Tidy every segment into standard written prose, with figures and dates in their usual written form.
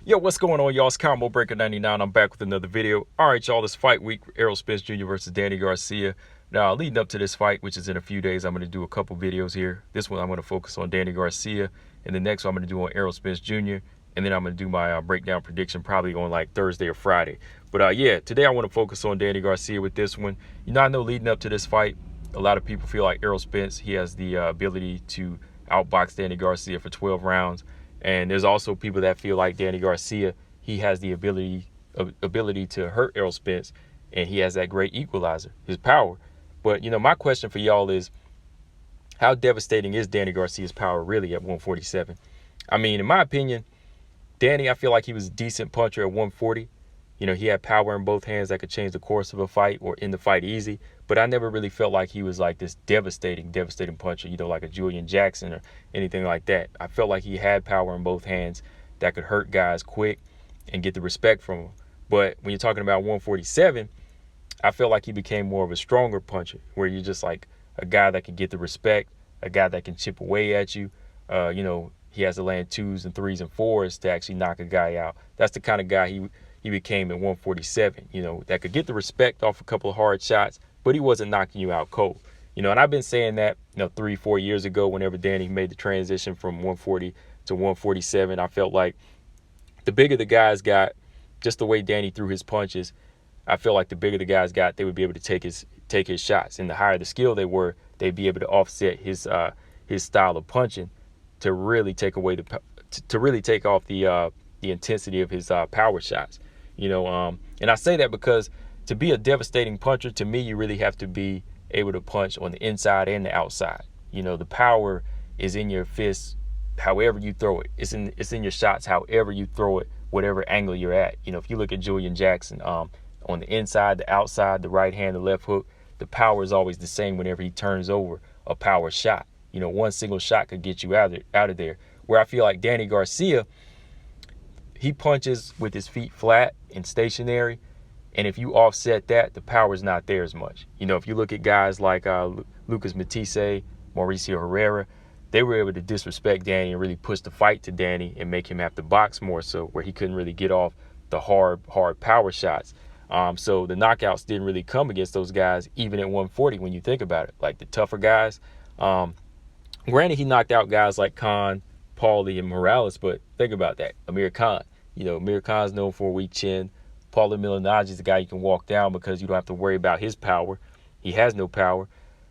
Yo, what's going on, y'all? It's Combo Breaker 99. I'm back with another video. All right, y'all, this fight week, Errol Spence Jr. versus Danny Garcia. Now, leading up to this fight, which is in a few days, I'm going to do a couple videos here. This one, I'm going to focus on Danny Garcia, and the next one, I'm going to do on Errol Spence Jr., and then I'm going to do my breakdown prediction probably on like Thursday or Friday. But yeah, today I want to focus on Danny Garcia with this one. I know leading up to this fight, a lot of people feel like Errol Spence, he has the ability to outbox Danny Garcia for 12 rounds. And there's also people that feel like Danny Garcia, he has the ability to hurt Errol Spence, and he has that great equalizer, his power. But, my question for y'all is, how devastating is Danny Garcia's power really at 147? I mean, in my opinion, Danny, I feel like he was a decent puncher at 140. He had power in both hands that could change the course of a fight or end the fight easy. But I never really felt like he was like this devastating puncher, like a Julian Jackson or anything like that. I felt like he had power in both hands that could hurt guys quick and get the respect from him. But when you're talking about 147, I felt like he became more of a stronger puncher, where you're just like a guy that can get the respect, a guy that can chip away at you. He has to land 2s and 3s and 4s to actually knock a guy out. That's the kind of guy he became at 147, that could get the respect off a couple of hard shots, but he wasn't knocking you out cold. And I've been saying that, 3-4 years ago, whenever Danny made the transition from 140 to 147, I felt like the bigger the guys got, just the way Danny threw his punches, I feel like the bigger the guys got, they would be able to take his shots. And the higher the skill they were, they'd be able to offset his style of punching to really take away to really take off the intensity of his power shots. And I say that because to be a devastating puncher, to me, you really have to be able to punch on the inside and the outside. The power is in your fists, however you throw it. It's in your shots, however you throw it, whatever angle you're at. If you look at Julian Jackson, on the inside, the outside, the right hand, the left hook, the power is always the same whenever he turns over a power shot. One single shot could get you out of there. Where I feel like Danny Garcia, he punches with his feet flat and stationary, and if you offset that, the power's not there as much. If you look at guys like Lucas Matisse, Mauricio Herrera, they were able to disrespect Danny and really push the fight to Danny and make him have to box more, so where he couldn't really get off the hard power shots. So the knockouts didn't really come against those guys, even at 140 when you think about it. Like the tougher guys, granted, he knocked out guys like Khan, Paulie, and Morales, but think about that. Amir Khan. Amir Khan's known for a weak chin. Paulie Malignaggi is the guy you can walk down because you don't have to worry about his power. He has no power.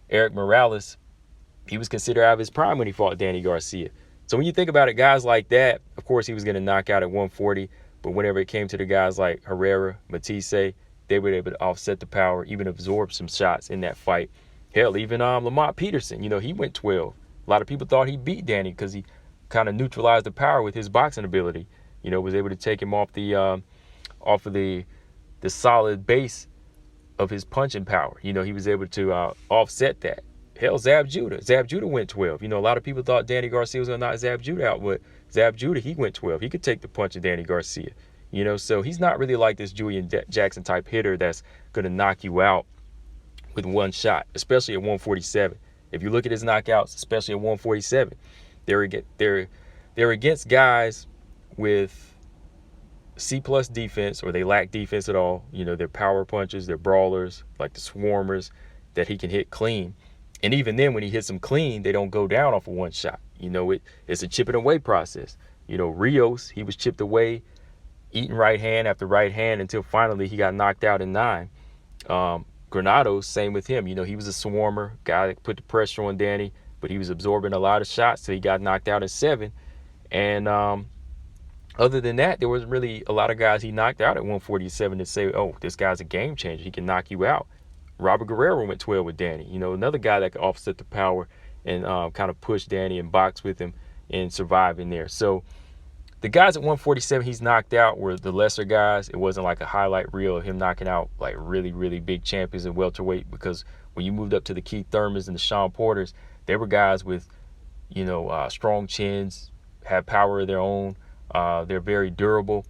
Eric Morales, he was considered out of his prime when he fought Danny Garcia. So when you think about it, guys like that, of course he was going to knock out at 140, but whenever it came to the guys like Herrera, Matisse, they were able to offset the power, even absorb some shots in that fight. Hell, even Lamont Peterson, he went 12. A lot of people thought he beat Danny because he kind of neutralized the power with his boxing ability. Was able to take him off of the solid base of his punching power. He was able to offset that. Hell, Zab Judah went 12. A lot of people thought Danny Garcia was going to knock Zab Judah out, but Zab Judah, he went 12. He could take the punch of Danny Garcia. So he's not really like this Julian Jackson type hitter that's going to knock you out with one shot, especially at 147. If you look at his knockouts, especially at 147, they're against guys with C+ defense, or they lack defense at all. They're power punchers, they're brawlers, like the swarmers that he can hit clean. And even then, when he hits them clean, they don't go down off of one shot. It's a chipping away process. Rios, he was chipped away, eating right hand after right hand until finally he got knocked out in 9. Granados, same with him. He was a swarmer, guy that put the pressure on Danny, but he was absorbing a lot of shots, so he got knocked out in 7. And other than that, there wasn't really a lot of guys he knocked out at 147 to say, oh, this guy's a game changer. He can knock you out. Robert Guerrero went 12 with Danny. Another guy that could offset the power and kind of push Danny and box with him and survive in there. So the guys at 147 he's knocked out were the lesser guys. It wasn't like a highlight reel of him knocking out like really, really big champions in welterweight, because when you moved up to the Keith Thurmans and the Sean Porters, they were guys with, strong chins, have power of their own. They're very durable.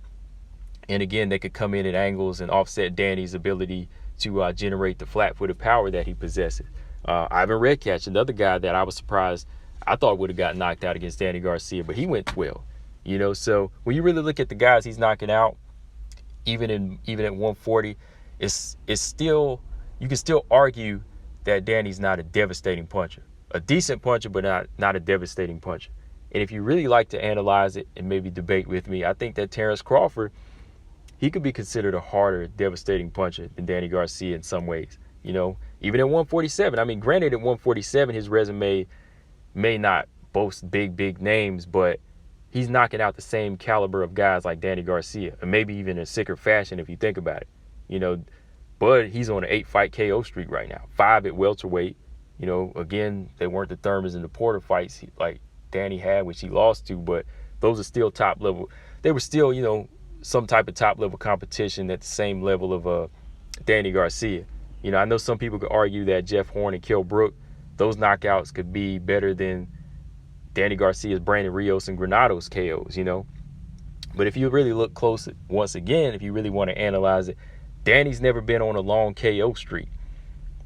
And again, they could come in at angles and offset Danny's ability to generate the flat-footed power that he possesses. Ivan Redcatch, another guy that I was surprised, I thought would have got knocked out against Danny Garcia, but he went 12. You know, so when you really look at the guys he's knocking out, even at 140, it's still, you can still argue that Danny's not a devastating puncher. A decent puncher, but not a devastating puncher. And if you really like to analyze it and maybe debate with me, I think that Terrence Crawford, he could be considered a harder, devastating puncher than Danny Garcia in some ways. You know, even at 147. I mean, granted, at 147, his resume may not boast big names, but he's knocking out the same caliber of guys like Danny Garcia, and maybe even in a sicker fashion if you think about it. You know, but he's on an 8-fight KO streak right now, 5 at welterweight. You know, again, they weren't the Thurmans and the Porter fights like Danny had, which he lost to, but those are still top level. They were still, you know, some type of top level competition at the same level of Danny Garcia. You know, I know some people could argue that Jeff Horn and Kell Brook, those knockouts could be better than Danny Garcia's Brandon Rios and Granado's KOs, you know. But if you really look close, once again, if you really want to analyze it, Danny's never been on a long KO streak.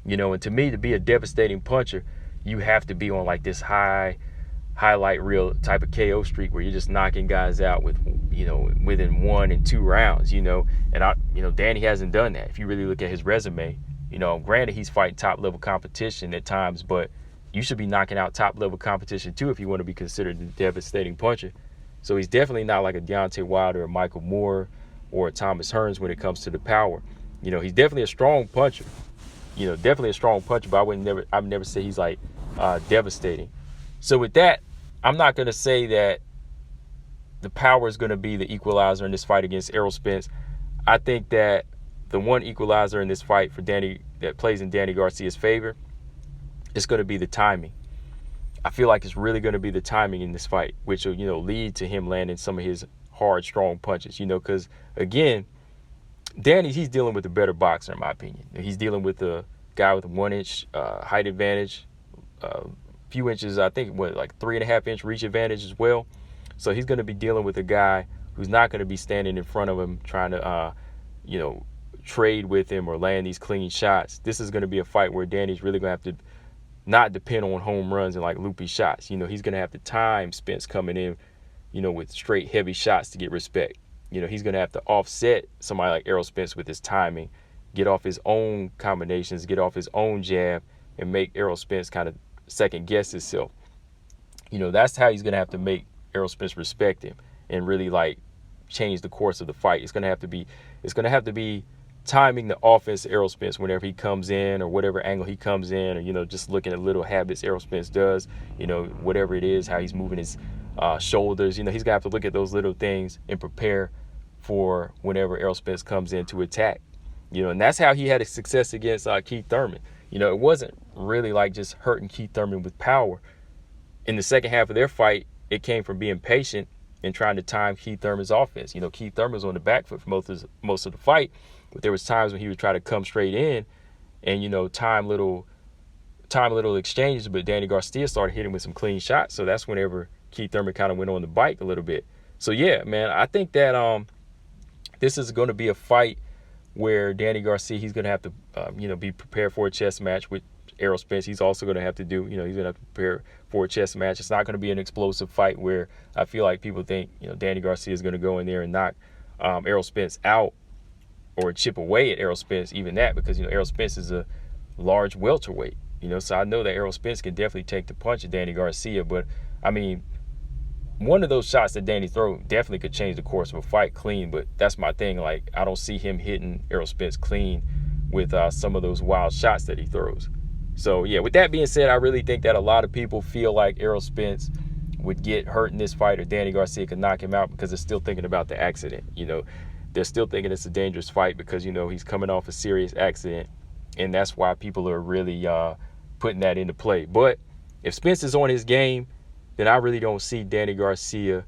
You know, and to me, to be a devastating puncher, you have to be on like this highlight reel type of KO streak where you're just knocking guys out with, you know, within 1 and 2 rounds, you know. And Danny hasn't done that. If you really look at his resume, you know, granted he's fighting top level competition at times, but you should be knocking out top level competition too if you want to be considered a devastating puncher. So he's definitely not like a Deontay Wilder or Michael Moore or a Thomas Hearns when it comes to the power. You know, he's definitely a strong puncher. You know, definitely a strong puncher, but I would never say he's like devastating. So with that, I'm not going to say that the power is going to be the equalizer in this fight against Errol Spence. I think that the one equalizer in this fight for Danny that plays in Danny Garcia's favor is going to be the timing. I feel like it's really going to be the timing in this fight, which will, you know, lead to him landing some of his hard, strong punches, you know, because, again, Danny, he's dealing with a better boxer, in my opinion. He's dealing with a guy with a 1-inch height advantage, a few inches, I think, like 3.5-inch reach advantage as well. So he's going to be dealing with a guy who's not going to be standing in front of him trying to, you know, trade with him or land these clean shots. This is going to be a fight where Danny's really going to have to not depend on home runs and like loopy shots. You know, he's going to have to time Spence coming in, you know, with straight heavy shots to get respect. You know, he's going to have to offset somebody like Errol Spence with his timing, get off his own combinations, get off his own jab, and make Errol Spence kind of second guess himself. You know, that's how he's going to have to make Errol Spence respect him and really like change the course of the fight. It's going to have to be timing the offense Errol Spence whenever he comes in or whatever angle he comes in, or, you know, just looking at little habits Errol Spence does, you know, whatever it is, how he's moving his shoulders. You know, he's going to have to look at those little things and prepare for whenever Errol Spence comes in to attack. You know, and that's how he had a success against Keith Thurman. You know, it wasn't really like just hurting Keith Thurman with power. In the second half of their fight, it came from being patient and trying to time Keith Thurman's offense. You know, Keith Thurman was on the back foot for most of the fight, but there was times when he would try to come straight in and, you know, time little exchanges, but Danny Garcia started hitting with some clean shots. So that's whenever Keith Thurman kind of went on the bike a little bit. So yeah, man, I think that this is going to be a fight where Danny Garcia, he's going to have to, you know, be prepared for a chess match with Errol Spence. He's also going to have to do, you know, he's going to have to prepare for a chess match. It's not going to be an explosive fight where I feel like people think, you know, Danny Garcia is going to go in there and knock Errol Spence out or chip away at Errol Spence, even that, because, you know, Errol Spence is a large welterweight, you know, so I know that Errol Spence can definitely take the punch of Danny Garcia, but, I mean, one of those shots that Danny throw definitely could change the course of a fight clean, but that's my thing. Like, I don't see him hitting Errol Spence clean with some of those wild shots that he throws. So, yeah, with that being said, I really think that a lot of people feel like Errol Spence would get hurt in this fight or Danny Garcia could knock him out because they're still thinking about the accident. You know, they're still thinking it's a dangerous fight because, you know, he's coming off a serious accident, and that's why people are really putting that into play. But if Spence is on his game, then I really don't see Danny Garcia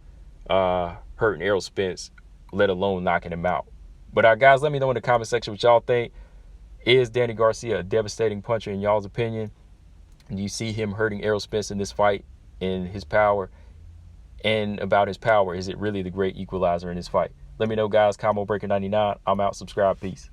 hurting Errol Spence, let alone knocking him out. But guys, let me know in the comment section what y'all think. Is Danny Garcia a devastating puncher in y'all's opinion? Do you see him hurting Errol Spence in this fight in his power? And about his power, is it really the great equalizer in this fight? Let me know, guys. Combo Breaker 99. I'm out. Subscribe. Peace.